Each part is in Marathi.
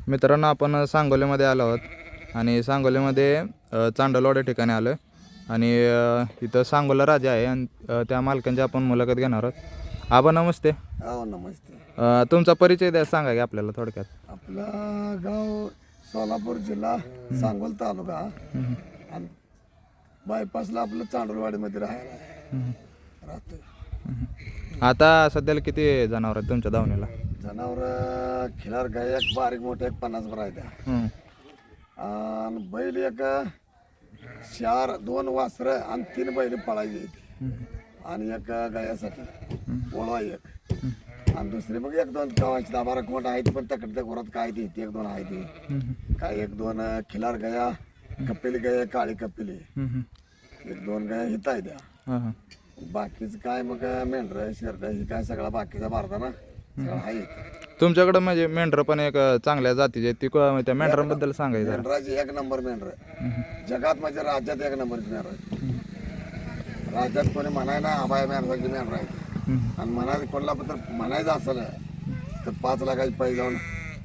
मित्रांनो, आपण सांगोलीमध्ये आलो आहोत आणि सांगोलीमध्ये चांडलवाड या ठिकाणी आलो आहे आणि इथं सांगोला राजा आहे आणि त्या मालकांची आपण मुलाखत घेणार आहोत. आबा नमस्ते. हो नमस्ते. तुमचा परिचय द्या, सांगा की आपल्याला थोडक्यात. आपलं गाव सोलापूर जिल्हा सांगोल तालुका आणि बायपासला आपलं चांडोलवाडीमध्ये राहायला आहे. राहतोय. आता सध्याला किती जनावर आहेत तुमच्या दावणीला? जनावर खिलार गाय एक बारीक मोठे एक 50 भर आहे त्या आणि बैल एक 2 वासरं आणि 3 बैल पळायची आहेत आणि एक गायासाठी ओळवा एक आणि दुसरी मग 1-2 गावाची 10-12 कोट आहेत पण तकडच्या घरात काय ती 1-2 आहे ती काय 1-2 खिलार गाया कपिली गाय काळी कपिली 1-2 गाय हित आहे त्या. बाकीचं काय मग मेंढर शेरड ही काय सगळा बाकीचा भारताना सगळं आहे. तुमच्याकडं म्हणजे मेंढर पण एक चांगल्या जातीचे आहेत, ती त्या मेंढरांबद्दल सांगायचं. मेंढराची 1 नंबर मेंढर जगात म्हणजे राज्यात 1 नंबरची मेंढर. राज्यात कोणी म्हणाय ना अभय मेंढराची मेंढर आहे आणि म्हणायचं कोल्हापूर म्हणायचं असलं तर 5 लाखाची पैसे जाऊन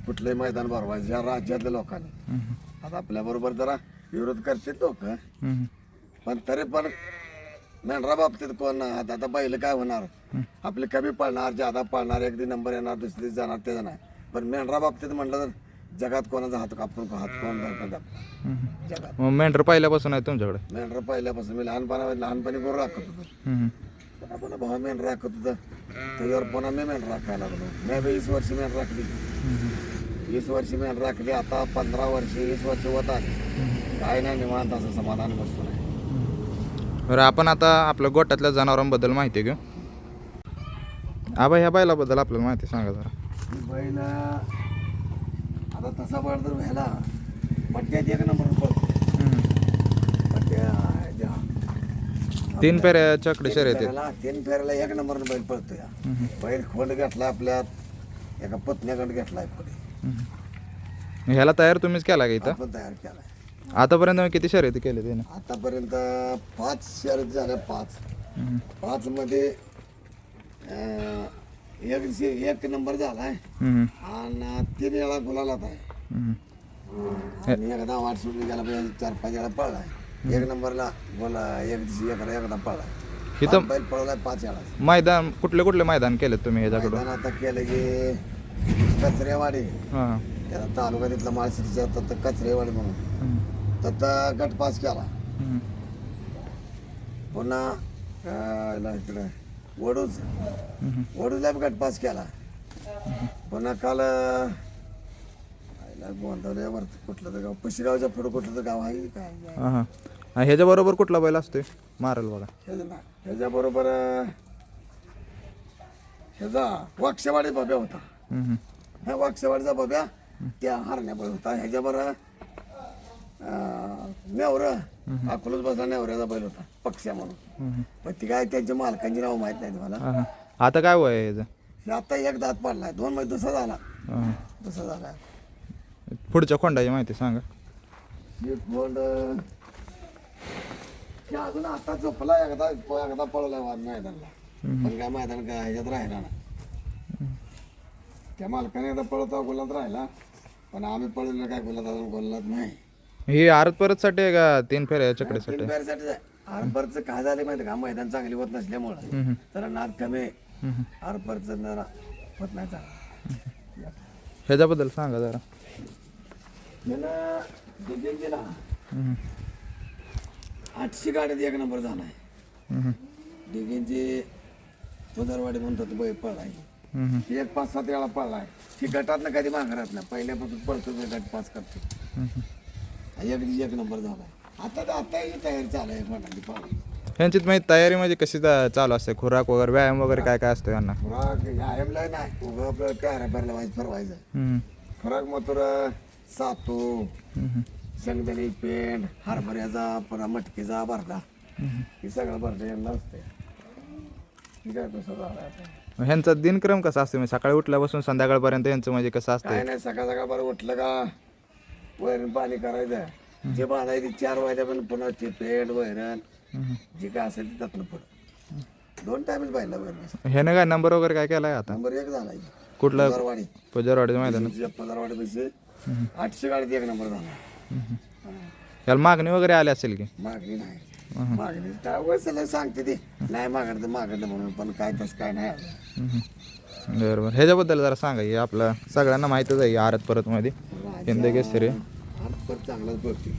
कुठलंही मैदान भरवायचं या राज्यातल्या लोकांनी. आता आपल्याबरोबर जरा विरोध करतील लोक पण तरी पण मेंढरा बाबतीत कोण आता बैल काय होणार आपले कमी पळणार ज्यादा पळणार एक दिन नंबर येणार दुसरी जाणार ते नाही. पण मेंढरा बाबतीत म्हटलं तर जगात कोणाचा हात कोण जगात. मेंढर पहिल्यापासून आहे तुमच्याकडे? मेंढरा पहिल्यापासून मी लहानपणी करून राखत होतो. पुन्हा भाऊ मेंढर राखत होतं त्याच्यावर पुन्हा मी मेंढर राखायला लागलो. मी 20 वर्ष मेंढर राखली. 20 वर्ष मेंढर राखली. आता 15 वर्ष 20 वर्ष होत आली काय नाही निवांत असं समाधान बसतो नाही. बरं, आपण आता आपल्या गोट्यातल्या जनावरांबद्दल माहिती घेऊ. आबा ह्या बैलाबद्दल आपल्याला माहिती सांगा जरा. बैल आता तसा बैल तर व्हायला पट्ट्यात 1 नंबर पडतो. 3 फेऱ्याच्याकडे शर्यत आहे. 3 फेऱ्याला 1 नंबर बैल पळतो. या बैल खोंड घेतला आपल्यात एका पत्न्याकडे घेतलाय खोंड. ह्याला तयार तुम्हीच केला का इथं? आपण तयार केलाय. आतापर्यंत किती शर्यती केले त्याने? आतापर्यंत 5 शर्यत झाल्या. 5 मध्ये एक नंबर झालाय आणि 3 वेळा गुलालात आहे आणि एकदा वाट सुटली गेला 4-5 वेळा पळलाय. 1 नंबरला बोला एकदा पळलाय. इथं बैल पळलाय 5 वेळा. मैदान कुठले मैदान केलेत तुम्ही ह्याच्याकडून? आता केलं की कचरेवाडी त्याला तालुका तिथला माळशिरच्या तर कचरेवाडी म्हणून तर गट पास केला. पुन्हा इकडे वडूजला गट पास केला. पुन्हा काल गोंधवल्यावर कुठलं तर गाव पुशीगावच्या पुढं कुठलं तर गाव आहे काय ह्याच्याबरोबर कुठला बैल असतोय मारल बघा? ह्याच्याबरोबर ह्याचा वाक्षवाडी बाब्या होता. ह्या वाक्षवाडीचा बाब्या त्या हरण्याबरोबर होता. ह्याच्याबरोबर नेवर अकोलच बसला नेवऱ्याचा बैल होता पक्ष्या म्हणून. पण ती काय त्यांच्या मालकांची नाव माहित नाही मला. आता काय वय आहे ह्याचं? आता 1 दात पडलाय 2 मध्ये दुसरा झाला. पुढच्या खोंडाची माहिती सांगा. खोंड अजून आता झोपला एकदा पळलाय मैदानला पण काय मैदान काय ह्याच्यात राहिला ना. त्या मालकाने एकदा पळतो गोलात राहिला पण आम्ही पळलो काय गोलात अजून गोलात नाही. ही आरत परत साठी आहे का 3 फेऱ्याच्याकडे साठी? 3 फेऱ्यासाठी आरपरचं काय झालं माहिती का मैदान चांगली होत नसल्यामुळं जरा नाद कमी आरपरचं जरा होत नाही चांगला. ह्याच्याबद्दल सांगा जरा. त्यानं दिल्लीला 800 गाड्यात 1 नंबर झालाय. डिगेंची उदरवाडी म्हणतो बैल पळलाय. 5-7 वेळा पळलाय. ती गटातनं कधी माघारात नाही पहिल्यापासून पळतो गट पास करतो. 1 नंबर झालाय. आता ही तयारी चालू आहे मोठी पळायची. ह्यांची तयारी म्हणजे कशी चालू असते? खुराक वगैरे व्यायाम वगैरे काय काय असतं यांना? खुराक व्यायामला नाही उभं आपलं टायरा भरला व्हायचं फरवायचं. खुराक मात्र सातू शेंगदाणे पेंड हरभऱ्याचा पुन्हा मटकीचा भरला हे सगळं भरलं यांना असते. ठीक आहे तसं झालं. ह्यांचा दिनक्रम कसा असतो? म्हणजे सकाळी उठल्यापासून संध्याकाळपर्यंत यांचं म्हणजे कसं असतं? काय नाही सकाळ बरं उठलं का वैरण पाणी करायचं जे बांधायचे 4 वाजता पण पुन्हा ते पेंड वैरण जे काय असेल ते त्यातनं पुढं 2 टाइमच पाहिला वैरण. ह्यानं काय नंबर वगैरे काय केलाय? आता नंबर 1 झाला. कुठला पदारवाडी पुजारवाडीच्या मैदानात पदारवाडी पैसे 800 गाडीत एक नंबर झाला. याला मागणी वगैरे आली असेल की? मागणी नाही, मागणी काय वयसाला सांगते ते नाही मागडलं म्हणून, पण काय तसं काय नाही आलं. बरोबर. ह्याच्याबद्दल जरा सांगा की आपलं सगळ्यांना माहीतच आहे आरत परतमध्ये हिंद केसरी. आजपर्यंत चांगलाच पळते,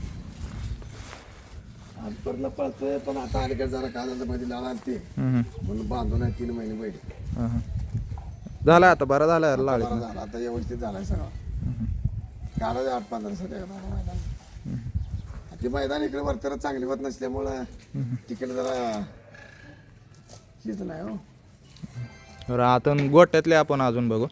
आजपर्यंत पळतोय, पण आता अलीकडे जरा काय झालं मध्ये लावा ते म्हणून बांधून आहे 3 महिने बैल. झाला आता बरा झाला लाळ. बरा झाला आता, व्यवस्थित झालाय सगळं. काढायचं 8-15 मैदान. ते मैदान इकडे वरतर चांगली होत नसल्यामुळं तिकडे जरा हेच नाही हो. बरं आता गोट्यातले आपण अजून बघू.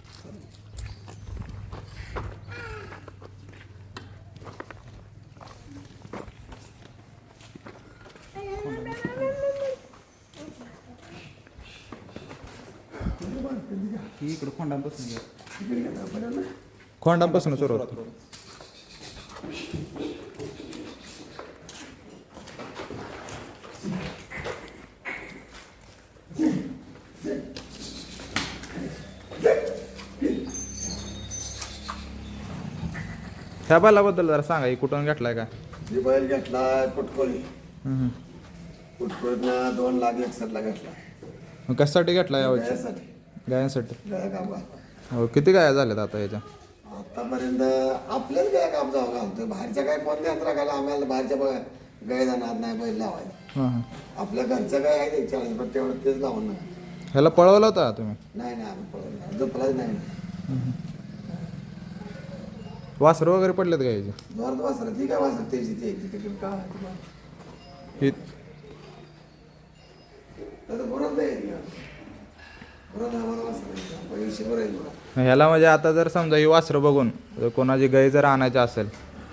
इकडे खोंडांपासून सुरुवात. ह्या बैलाबद्दल जरा सांगा, ही कुठून घेतलाय का? ही बैल घेतला कुटकोळी, कुटकोळीतला 2,61,000 घेतला. मग कशासाठी घेतला यावर्षी? त्यासाठी गायांसाठी. गाय काम घालतो. हो, किती गाया झाल्यात आता याच्या? आतापर्यंत आपल्याच गाय काम जावं घालतोय, बाहेरच्या काय कोण यंत्रा घाला आम्हाला, बाहेरच्या बघा गाय जाणार नाही बैल लावायला. हां हां. आपल्या घरचं काय आहे ते 40 पण तेवढं तेच लावून नाही. ह्याला पळवलं होता तुम्ही? नाही आम्ही पळवलं नाही, झोपलाच नाही. वासरं वगैरे पडलेत का याचे? जोरात वासर ती काय वासर त्याची ते तिकडे काय ही बरोबर नाही बरोबर आम्हाला वासर पैसे बरं आहे. ह्याला म्हणजे आता जर समजा ही वासरं बघून जर कोणाची गाय जर आणायची असेल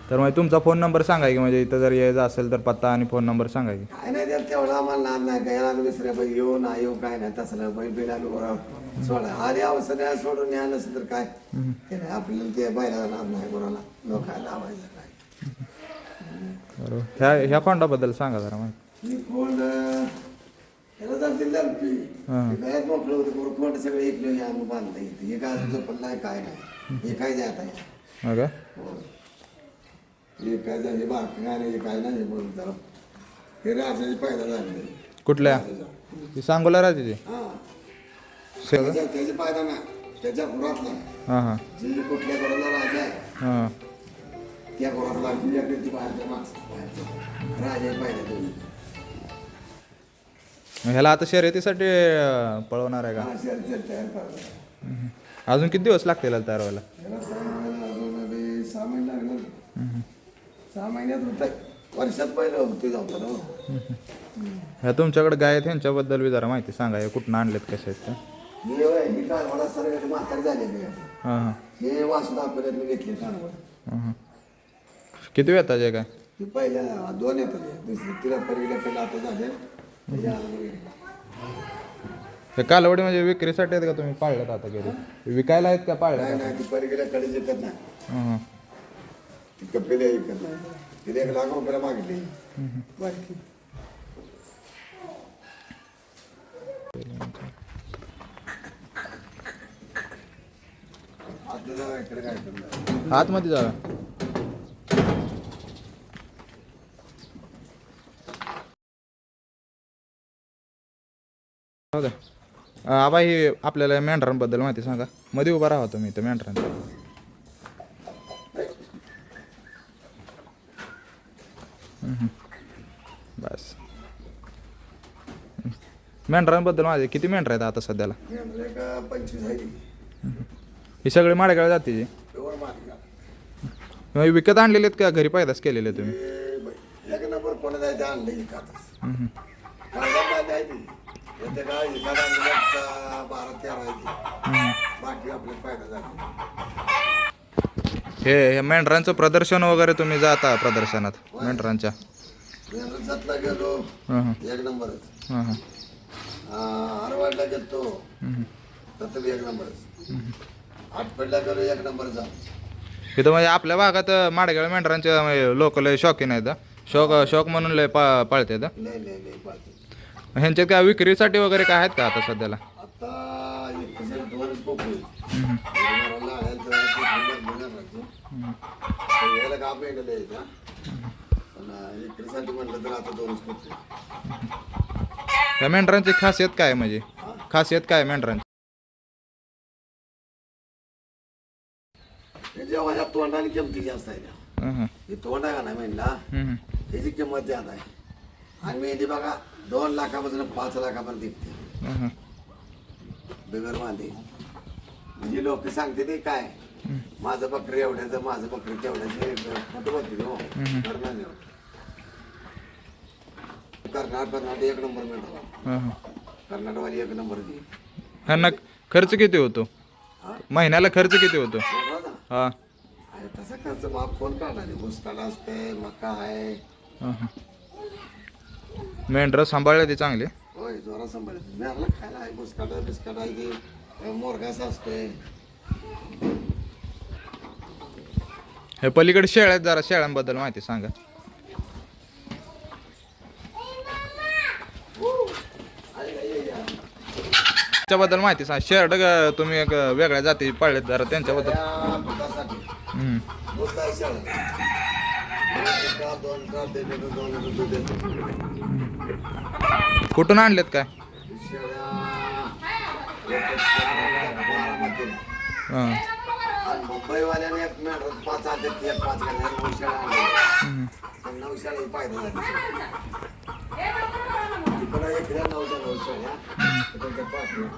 तर म्हणजे तुमचा फोन नंबर सांगा की, म्हणजे इथं जर यायचं असेल तर पत्ता आणि फोन नंबर सांगा की. काय नाही त्यात तेवढं आम्हाला नाद नाही, गायला आम्ही दुसऱ्या बैल येऊ ना येऊ काय नाही तसं बैल बिल आम्ही बरोबर सोडा आधी अवसर नाही सोडून न्या नसेल तर काय ते नाही, आपल्याला ते बैलाला नाद नाही कोणाला लोकायला लावायचं काय. बरोबर. ह्या खोंडाबद्दल सांगा जरा माहिती. ही कोंड त्याला जाते लंपी गळ्यात मोकळं होतं बरोबर, कोंड सगळे ऐकले आम्ही बांधता येते. हे काय झोपत नाही काय नाही, हे काय जात आहे. हो का? हे काय झाले बाकी काय नाही, काय नाही म्हणून त्याला हे राजाची पायदा झाली. कुठल्या? ती सांगोला राजाची? हां सगळं? त्याची पायदा नाही, त्याच्या गुरात नाही. हां हां जी कुठल्या घराला राजा आहे हां. त्या घरातला ती बाहेरच्या माणसं राजा पायदा दोन्ही. मग ह्याला आता शर्यतीसाठी पळवणार आहे का? हा शर्यत तयार करायला. अजून किती दिवस लागतील याला तयार व्हायला? त्याला अजून 6 महिने लागणार. 6 महिन्यात होतं, वर्षात पहिलं होते जाऊ ना. ह्या तुमच्याकडे गाय आहेत ह्यांच्याबद्दल बी जरा माहिती सांगा, हे कुठून आणलेत कसे आहेत का? ही कालवडा सर्व म्हातारी झाले. हां हां हे वासुदा आपल्याला घेतले कालवड. हां. किती वेताचे काय? ही पहिल्या 2 येतात, दुसरी तिला पहिल्या पहिला आता झाले. हे कालवडी म्हणजे विक्रीसाठी आहेत का तुम्ही पाळल्यात आता घरी? विकायला आहेत का पाळल्या? नाही ती परिगेल्याकडे जिंकत नाही, हां हां. ती कपिल्या विकत नाही. तिला 1 लाख रुपयाला मागितली बारकी. आता जाऊ इकडे काय करणार. आतमध्ये जाऊया. हो का? आबा ही आपल्याला मेंढरांबद्दल माहिती सांगा. मध्ये उभा राहा तुम्ही इथं मेंढरांच्या. बस. मेंढरांबद्दल माझे किती मेंढर आहेत आता सध्याला? 25 आहे. ही सगळी माडेगाव जातीची? एवढं मागे मग विकत आणलेले आहेत का घरी पैदास केलेले तुम्ही? एक नंबर कोण जायचं आणलं एकाच काय आहे ती येते काय एखादा 12-13 आहे ती, बाकी आपले फायदा झाला. हे मेंढरांचं प्रदर्शन वगैरे तुम्ही जाता प्रदर्शनात मेंढरांच्या? जतला गेलो एक नंबरच. हां हां. आरवाडला गेलो तर एक नंबरच. आटपेडला गेलो 1 नंबर जा. इथं म्हणजे आपल्या भागात माडगाव मेंढरांचे लोक लय शौकीन आहेत. शौक म्हणून लय पाळतात. लय पाहते. ह्यांच्यात काय विक्रीसाठी वगैरे काय आहेत का आता सध्याला? आता 2च पोकळी हम्म. घराला आळ्याचं यायला का मेंढ्याला यायचा पण विक्रीसाठी म्हटलं तर आता 2च करतो. या मेंढरांची खासियत काय आहे म्हणजे खासियत काय आहे मेंढरांची? हे जेव्हा या तोंडाने किमती जास्त आहे त्या हं, हं. ही तोंड आहे का नाही मेंढा हं, त्याची किंमत जास्त आहे. आणि मेंढी बघा 2 लाखापासून 5 लाखापर्यंत विकते हं, हं. बिगर बांधे. म्हणजे लोक सांगते ते काय माझं बकरी एवढ्याचं माझं बकरी तेवढ्याचं खोटं बोलते हो. करणार नाही कर्नाटक 1 नंबर मेंढा हं, हं. कर्नाटकवाली 1 नंबर ती ह्यांना खर्च किती होतो हा महिन्याला खर्च किती होतो? बघा. हा अरे तसा खर्च माप कोण काढणार आहे? ऊसकाड असते मका आहे. हं, हं. मेंढरं सांभाळले ते चांगले. होय जोरा सांभाळायचं मेरला खायला आहे ऊसकाड बिस्काड आहे की मोरगास असतोय. हे पलीकडे शेळ्या आहेत, जरा शेळ्यांबद्दल माहिती सांगा. त्याच्याबद्दल माहिती सांगा. शेरड तुम्ही एक वेगळ्या जाती पाळलेत जरा त्यांच्याबद्दल. त्या दुधासाठी हम्म. दूध आहे शेळ्या. 2 लिटर दूध देतो. कुठून आणलेत काय? शेळ्या बारामतीला. हां. आणि मुंबईवाल्याने एक मेंढर 5 आणले, एक 5 घालले, 9 शेळ्या आणल्या. हम्म. पण 9 शेळ्या पायदा झाली. तिकडं एक 9 शेळ्या त्यांच्या पाठल्या.